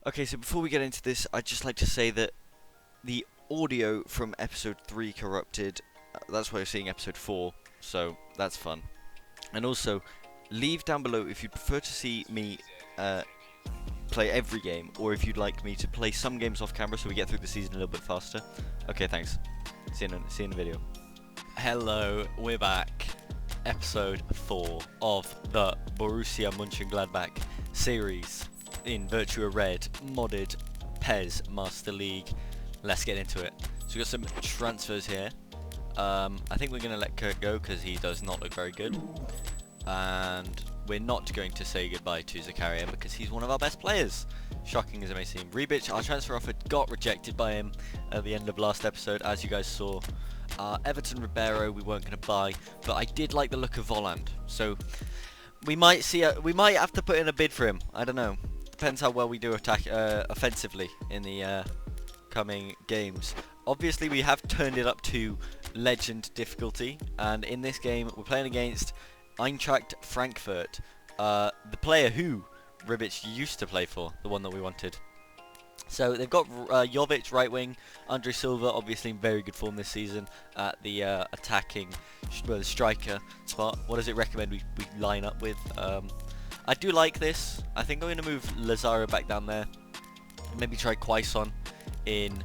Okay, so before we get into this, I'd just like to say that the audio from episode 3 corrupted. That's why you're seeing episode 4, so that's fun. And also, leave down below if you'd prefer to see me play every game, or if you'd like me to play some games off camera so we get through the season a little bit faster. Okay, thanks. See you in the video. Hello, we're back. Episode 4 of the Borussia Monchengladbach series in VirtuaRED modded PES Master League. Let's get into it. So we've got some transfers here. I think we're going to let Kurt go because he does not look very good. And we're not going to say goodbye to Zakaria because he's one of our best players. Shocking as it may seem. Rebic, our transfer offer got rejected by him at the end of last episode, as you guys saw. Everton Ribeiro we weren't going to buy, but I did like the look of Volland. So we might have to put in a bid for him. I don't know. Depends how well we do offensively in the coming games. Obviously we have turned it up to legend difficulty, and in this game we're playing against Eintracht Frankfurt, the player who Rebic used to play for, the one that we wanted. So they've got Jovic right wing, Andre Silva obviously in very good form this season at the attacking striker spot. What does it recommend we line up with? I do like this. I think I'm going to move Lazaro back down there. Maybe try Quaison in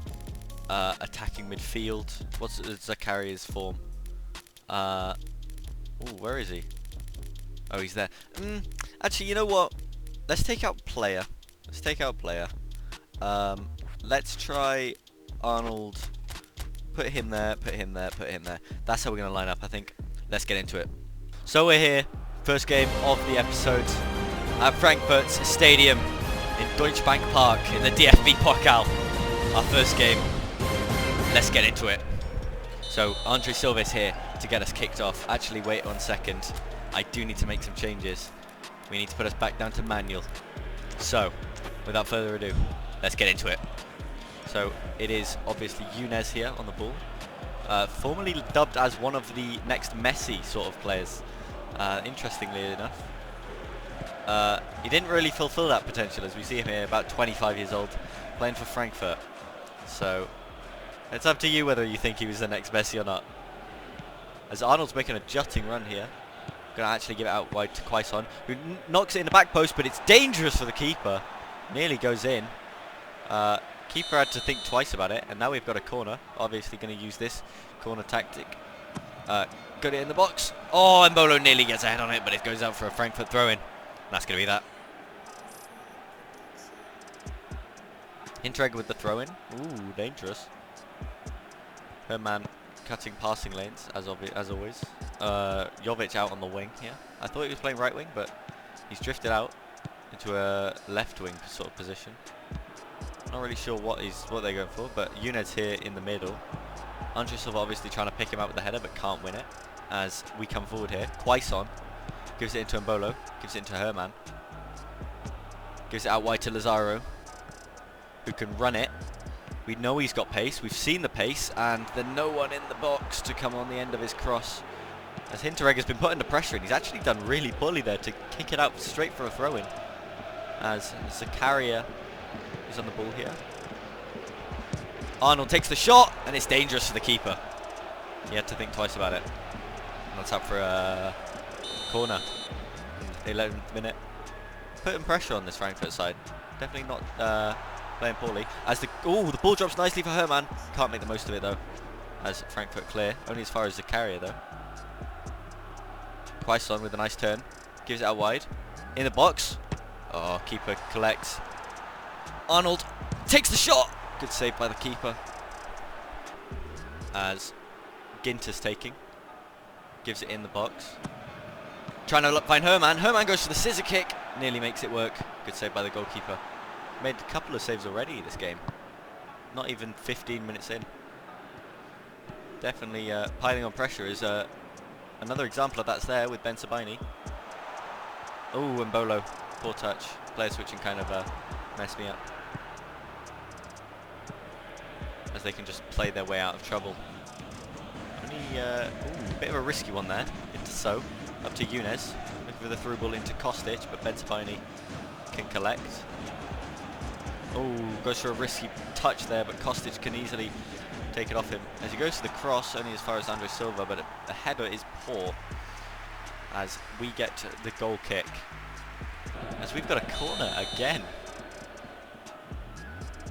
attacking midfield. What's Zakaria's form? Oh, where is he? Oh, he's there. Actually, you know what? Let's take out player. Let's try Arnold. Put him there, put him there, put him there. That's how we're going to line up, I think. Let's get into it. So we're here. First game of the episode at Frankfurt's stadium in Deutsche Bank Park in the DFB Pokal. Our first game. Let's get into it. So Andre Silva is here to get us kicked off. Actually, wait 1 second. I do need to make some changes. We need to put us back down to manual. So, without further ado, let's get into it. So it is obviously Younes here on the ball. Formerly dubbed as one of the next Messi sort of players. Interestingly enough. He didn't really fulfill that potential, as we see him here, about 25 years old, playing for Frankfurt. So it's up to you whether you think he was the next Messi or not. As Arnold's making a jutting run here. Going to actually give it out wide to Quaison, who knocks it in the back post, but it's dangerous for the keeper. Nearly goes in. Keeper had to think twice about it, and now we've got a corner. Obviously going to use this corner tactic. Got it in the box. Oh, and Mbolo nearly gets a head on it, but it goes out for a Frankfurt throw-in. That's going to be that. Hinteregger with the throw-in. Ooh, dangerous. Her man cutting passing lanes, as always. Jovic out on the wing here. I thought he was playing right wing, but he's drifted out into a left wing sort of position. Not really sure what they're going for, but Younes here in the middle. Andre Silva obviously trying to pick him out with the header, but can't win it. As we come forward here, Quaison gives it into Mbolo, gives it into Herman, gives it out wide to Lazaro, who can run it. We know he's got pace, we've seen the pace, and there's no one in the box to come on the end of his cross. As Hinteregger's been put under pressure, and he's actually done really poorly there to kick it out straight for a throw-in. As Zakaria is on the ball here. Arnold takes the shot, and it's dangerous for the keeper. He had to think twice about it. And that's out for a corner in the 11th minute. Putting pressure on this Frankfurt side. Definitely not playing poorly. As the ball drops nicely for Herman. Can't make the most of it though. As Frankfurt clear. Only as far as Zakaria though. Quaison with a nice turn. Gives it out wide. In the box. Oh, keeper collects. Arnold takes the shot. Good save by the keeper. As Ginter's taking. Gives it in the box. Trying to find Herman. Herman goes for the scissor kick. Nearly makes it work. Good save by the goalkeeper. Made a couple of saves already this game. Not even 15 minutes in. Definitely piling on pressure is another example of that's there with Ben Sabini. Oh, and Mbolo. Poor touch. Player switching kind of messed me up. As they can just play their way out of trouble. Only a bit of a risky one there. Into So. Up to Younes. Looking for the through ball into Kostic, but Ben Sabini can collect. Oh, goes for a risky touch there, but Kostic can easily take it off him. As he goes to the cross, only as far as Andre Silva, but the header is poor. As we get the goal kick. As we've got a corner again.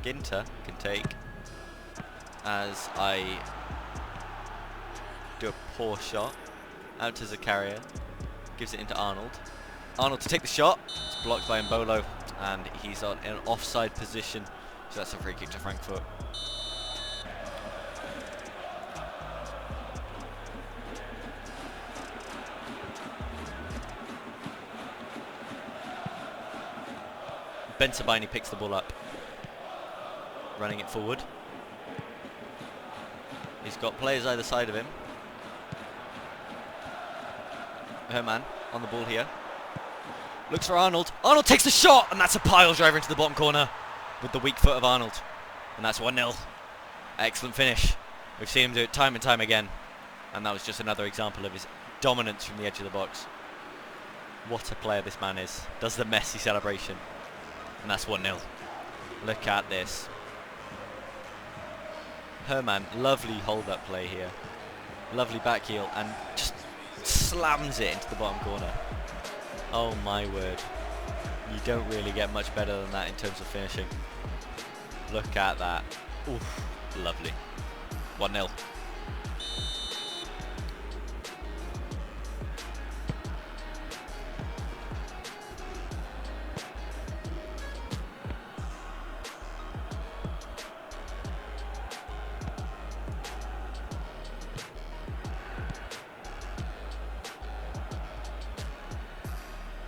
Ginter can take. As I do a poor shot. Out to Zakaria. Gives it into Arnold. Arnold to take the shot. It's blocked by Mbolo. And he's on an offside position. So that's a free kick to Frankfurt. Ben Sabini picks the ball up. Running it forward. He's got players either side of him. Herman on the ball here. Looks for Arnold. Arnold takes the shot, and that's a pile driver into the bottom corner with the weak foot of Arnold. And that's 1-0. Excellent finish. We've seen him do it time and time again. And that was just another example of his dominance from the edge of the box. What a player this man is. Does the Messi celebration. And that's 1-0. Look at this. Herman, lovely hold-up play here. Lovely back heel, and just slams it into the bottom corner. Oh my word. You don't really get much better than that in terms of finishing. Look at that. Oof, lovely. 1-0.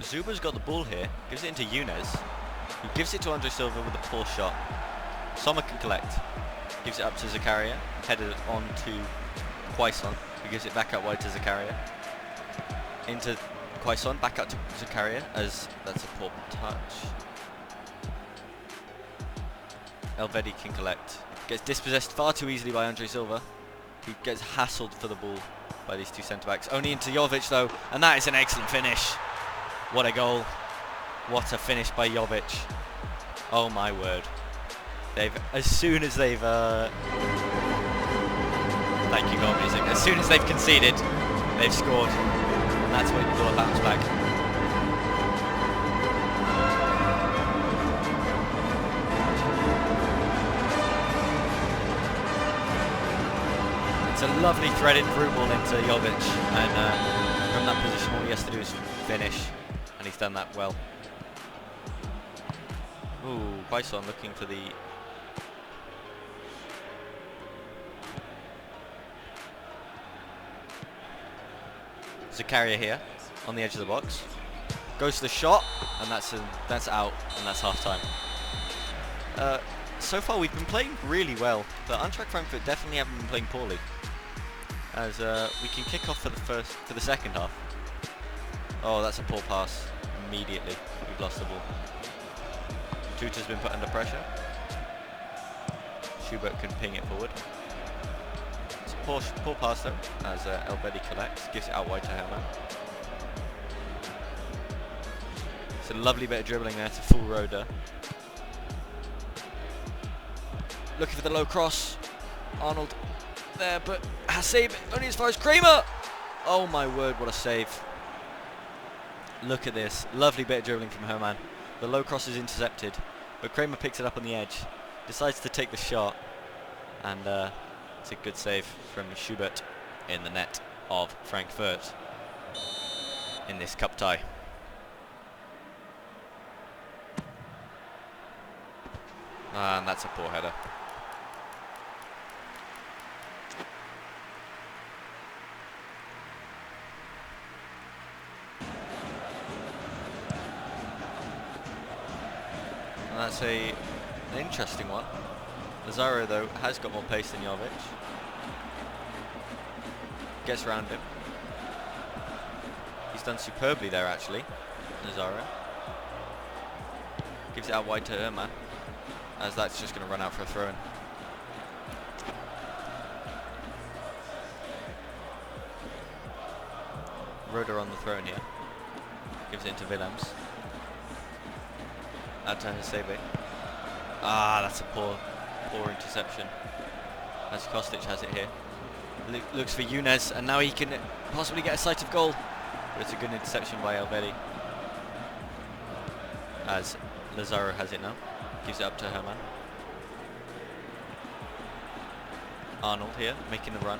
Zuba's got the ball here, gives it into Younes, who gives it to Andre Silva with a poor shot. Sommer can collect, gives it up to Zakaria, headed on to Quaison, who gives it back out wide to Zakaria. Into Quaison, back out to Zakaria, as that's a poor touch. Elvedi can collect. Gets dispossessed far too easily by Andre Silva, who gets hassled for the ball by these two centre-backs. Only into Jovic though, and that is an excellent finish. What a goal. What a finish by Jovic. Oh my word. As soon as they've thank you goal music. As soon as they've conceded, they've scored. And that's when you call a bounce back. It's a lovely threaded through ball into Jovic, and from that position all he has to do is finish. And he's done that well. Ooh, Quaison looking for the... Zakaria here, on the edge of the box. Goes to the shot, and that's out, and that's half-time. So far we've been playing really well, but Eintracht Frankfurt definitely haven't been playing poorly. As we can kick off for the second half. Oh, that's a poor pass. Immediately, we've lost the ball. Tutor's been put under pressure. Schubert can ping it forward. It's a poor pass though, as Elvedi collects, gives it out wide to Herman. It's a lovely bit of dribbling there to full Roda. Looking for the low cross. Arnold there, but save only as far as Kramer. Oh my word, what a save. Look at this. Lovely bit of dribbling from Herman. The low cross is intercepted, but Kramer picks it up on the edge. Decides to take the shot, and it's a good save from Schubert in the net of Frankfurt in this cup tie. And that's a poor header. And that's an interesting one. Lazaro, though, has got more pace than Jovic. Gets around him. He's done superbly there, actually, Lazaro. Gives it out wide to Herman, as that's just going to run out for a throw-in. Roda on the throw-in here. Gives it into Willems. Out to Hasebe. Ah, that's a poor interception. As Kostic has it here. Looks for Younes, and now he can possibly get a sight of goal. But it's a good interception by Elvedi. As Lazaro has it now. Gives it up to Herman. Arnold here, making the run.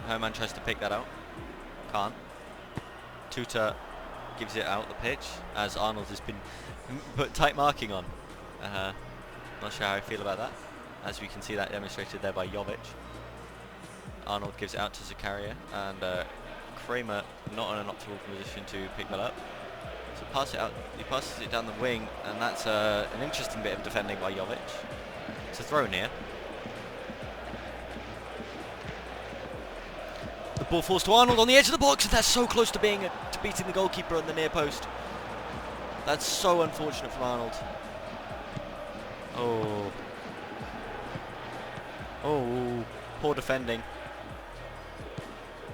Herman tries to pick that out. Can't. Tuta gives it out the pitch, as Arnold has been put tight marking on. Not sure how I feel about that, as we can see that demonstrated there by Jovic. Arnold gives it out to Zakaria, and Kramer not in an optimal position to pick that up. So pass it out. He passes it down the wing, and that's an interesting bit of defending by Jovic. It's a throw near. The ball falls to Arnold on the edge of the box, and that's so close to beating the goalkeeper on the near post. That's so unfortunate from Arnold. Oh, poor defending.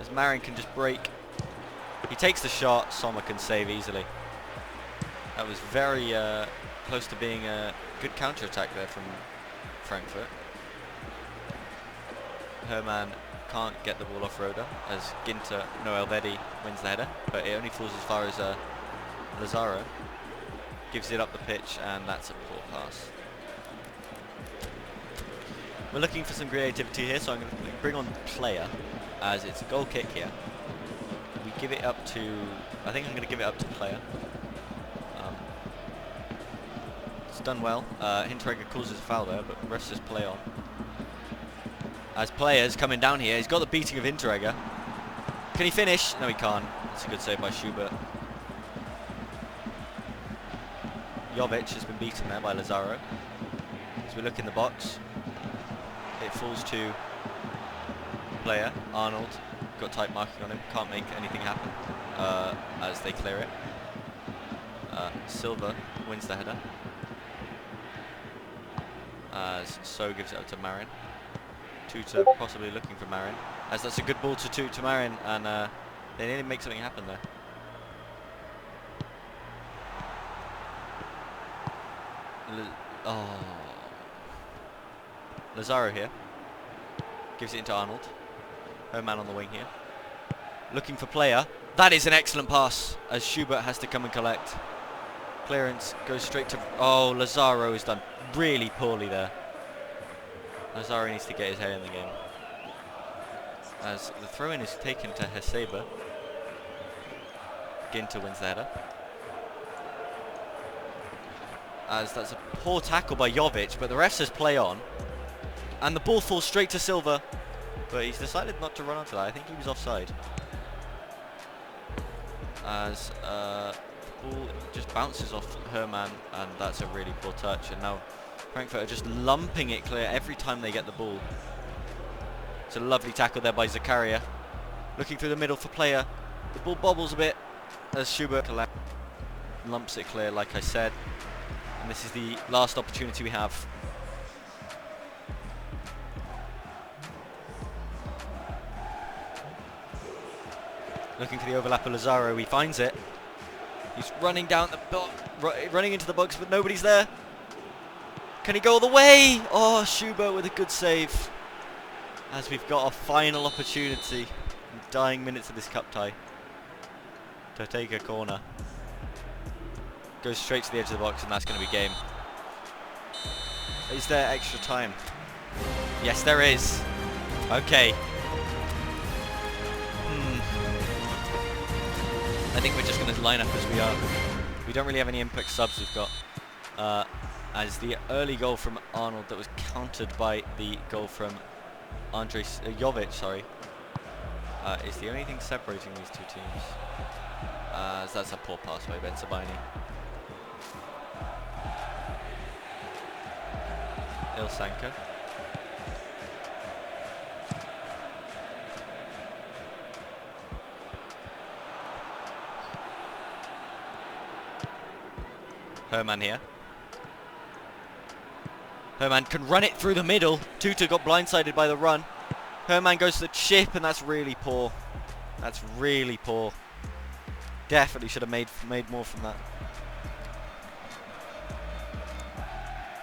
As Marin can just break. He takes the shot, Sommer can save easily. That was very close to being a good counter-attack there from Frankfurt. Herman can't get the ball off Roda, as Elvedi wins the header, but it only falls as far as Lazaro. Gives it up the pitch, and that's a poor pass. We're looking for some creativity here, so I'm going to bring on the player, as it's a goal kick here. We give it up to, I think I'm going to give it up to player. It's done well. Hinteregger causes a foul there, but the refs just play on. As players coming down here, he's got the beating of Hinteregger. Can he finish? No, he can't. That's a good save by Schubert. Jovic has been beaten there by Lazaro. As we look in the box, it falls to player. Arnold got tight marking on him. Can't make anything happen as they clear it. Silva wins the header. As So gives it up to Marin. Tuta possibly looking for Marin, as that's a good ball to Marin, and they nearly make something happen there. Lazaro here gives it into Arnold. Herman on the wing here, looking for player. That is an excellent pass, as Schubert has to come and collect. Clearance goes straight to. Oh, Lazaro has done really poorly there. Lazaro needs to get his head in the game, as the throw-in is taken to Heseba. Ginter wins the header, as that's a poor tackle by Jovic, but the ref says play on, and the ball falls straight to Silva, but he's decided not to run onto that. I think he was offside, as the ball just bounces off Herman, and that's a really poor touch, and now Frankfurt are just lumping it clear every time they get the ball. It's a lovely tackle there by Zakaria. Looking through the middle for player. The ball bobbles a bit as Schubert lumps it clear, like I said. And this is the last opportunity we have. Looking for the overlap of Lazaro. He finds it. He's running down the running into the box, but nobody's there. Can he go all the way? Oh, Schubert with a good save. As we've got a final opportunity in the dying minutes of this cup tie to take a corner. Goes straight to the edge of the box, and that's going to be game. Is there extra time? Yes, there is. Okay. I think we're just going to line up as we are. We don't really have any impact subs we've got. As the early goal from Arnold that was countered by the goal from Jovic, sorry, is the only thing separating these two teams. As that's a poor pass by Ben Sabini. Ilsanka. Herman here. Herman can run it through the middle. Tuta got blindsided by the run. Herman goes to the chip, and that's really poor. That's really poor. Definitely should have made more from that.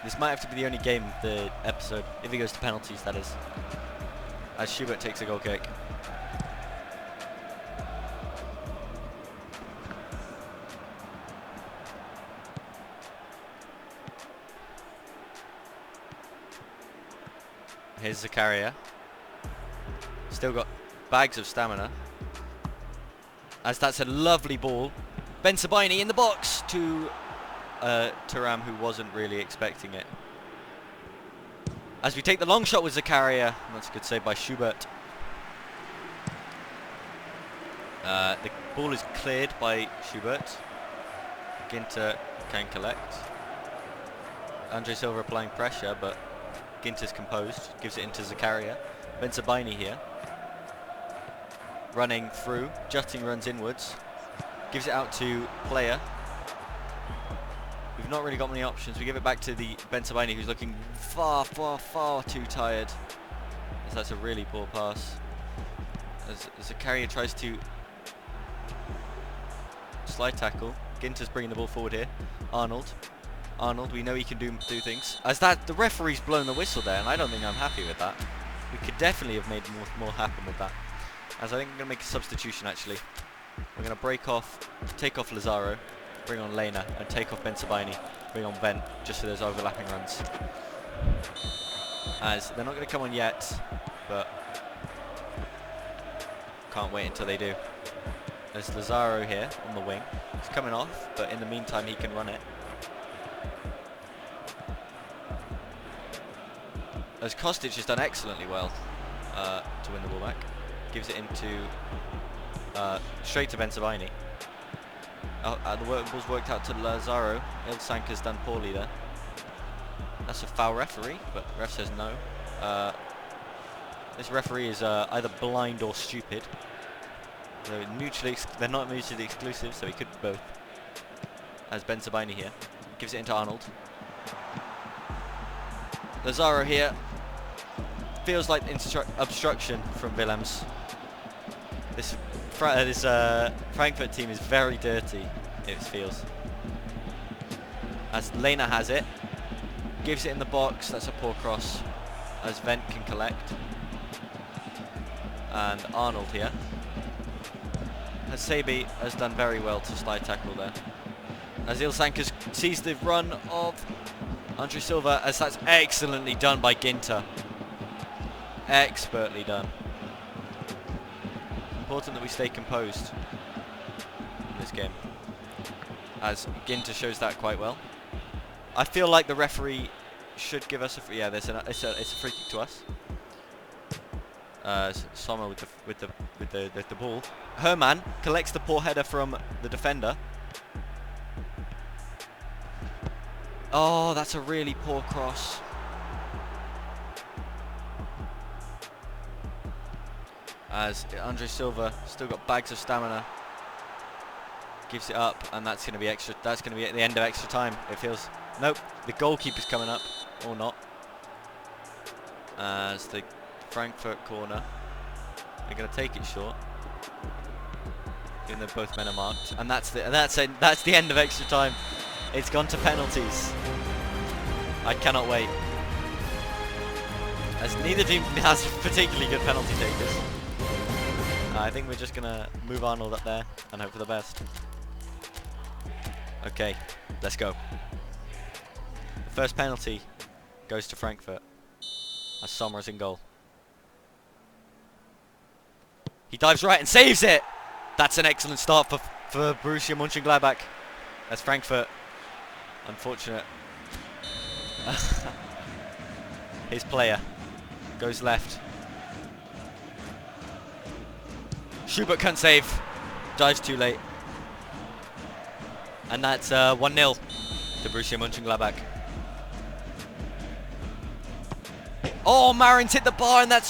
This might have to be the only game of the episode, if it goes to penalties, that is. As Schubert takes a goal kick. Here's Zakaria. Still got bags of stamina. As that's a lovely ball. Ben Sabini in the box to Thuram, who wasn't really expecting it. As we take the long shot with Zakaria. That's a good save by Schubert. The ball is cleared by Schubert. Ginter can collect. Andre Silva applying pressure, but Ginter's composed. Gives it into Zakaria. Ben Sabini here. Running through. Jutting runs inwards. Gives it out to player. We've not really got many options. We give it back to the Ben Sabini, who's looking far too tired. As that's a really poor pass. As Zakaria tries to slide tackle. Ginter's bringing the ball forward here. Arnold, we know he can do things. As that, the referee's blown the whistle there, and I don't think I'm happy with that. We could definitely have made more happen with that. As I think I'm going to make a substitution actually. We're going to take off Lazaro, bring on Lena, and take off Ben Sabini, bring on Ben, just so there's overlapping runs. As they're not going to come on yet, but can't wait until they do. There's Lazaro here on the wing. He's coming off, but in the meantime he can run it. As Kostic has done excellently well to win the ball back. Gives it into straight to Ben Sabini. The ball's worked out to Lazaro. Ilsanker's done poorly there. That's a foul referee, but ref says no. This referee is either blind or stupid. They're not mutually exclusive, so he could be both. As Ben Sabini here. Gives it into Arnold. Lazaro here. Feels like obstruction from Willems. This Frankfurt team is very dirty, it feels. As Lena has it. Gives it in the box. That's a poor cross. As Wendt can collect. And Arnold here. As Sebi has done very well to slide tackle there. As Ilsanker sees the run of Andre Silva, as that's excellently done by Ginter. Expertly done. Important that we stay composed in this game, as Ginter shows that quite well. I feel like the referee should give us a it's a free kick to us. Sommer with the ball. Herman collects the poor header from the defender. Oh, that's a really poor cross. As Andre Silva still got bags of stamina. Gives it up, and that's going to be extra. That's going to be at the end of extra time. It feels. Nope, the goalkeeper's coming up, or not. As the Frankfurt corner, they're going to take it short. Even though both men are marked, and that's the end of extra time. It's gone to penalties. I cannot wait. As neither team has particularly good penalty takers. I think we're just going to move Arnold up there and hope for the best. Okay, let's go. The first penalty goes to Frankfurt. As Sommer's in goal. He dives right and saves it! That's an excellent start for Borussia Monchengladbach. As Frankfurt. Unfortunate. His player goes left. Schubert can't save. Dives too late. And that's 1-0 to Borussia Mönchengladbach. Oh, Marin's hit the bar, and that's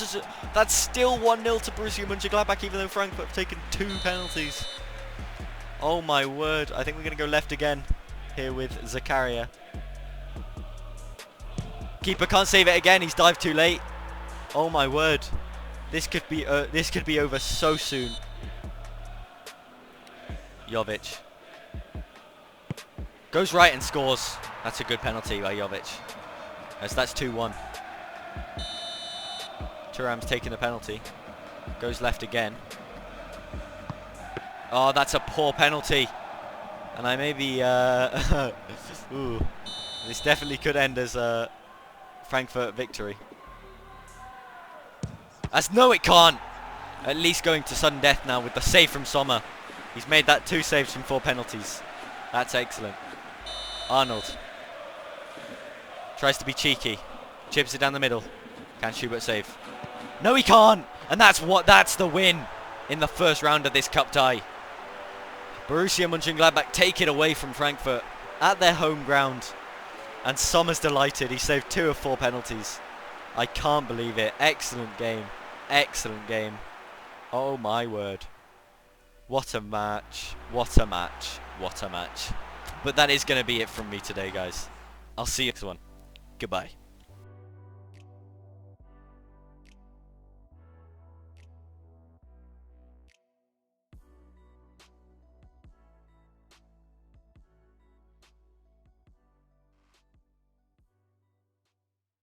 still 1-0 to Borussia Mönchengladbach, even though Frankfurt have taken 2 penalties. Oh my word. I think we're going to go left again here with Zakaria. Keeper can't save it again. He's dived too late. Oh my word. This could be over so soon. Jovic goes right and scores. That's a good penalty by Jovic. As that's 2-1. Thuram's taking the penalty. Goes left again. Oh, that's a poor penalty. And I maybe... ooh. This definitely could end as a Frankfurt victory. No, it can't! At least going to sudden death now with the save from Sommer. He's made that 2 saves from 4 penalties. That's excellent. Arnold. Tries to be cheeky. Chips it down the middle. Can Schubert save? No, he can't! And that's the win in the first round of this cup tie. Borussia Monchengladbach take it away from Frankfurt at their home ground. And Sommer's delighted. He saved 2 of 4 penalties. I can't believe it. Excellent game. Excellent game. Oh my word. What a match. What a match. What a match. But that is going to be it from me today, guys. I'll see you next one. Goodbye.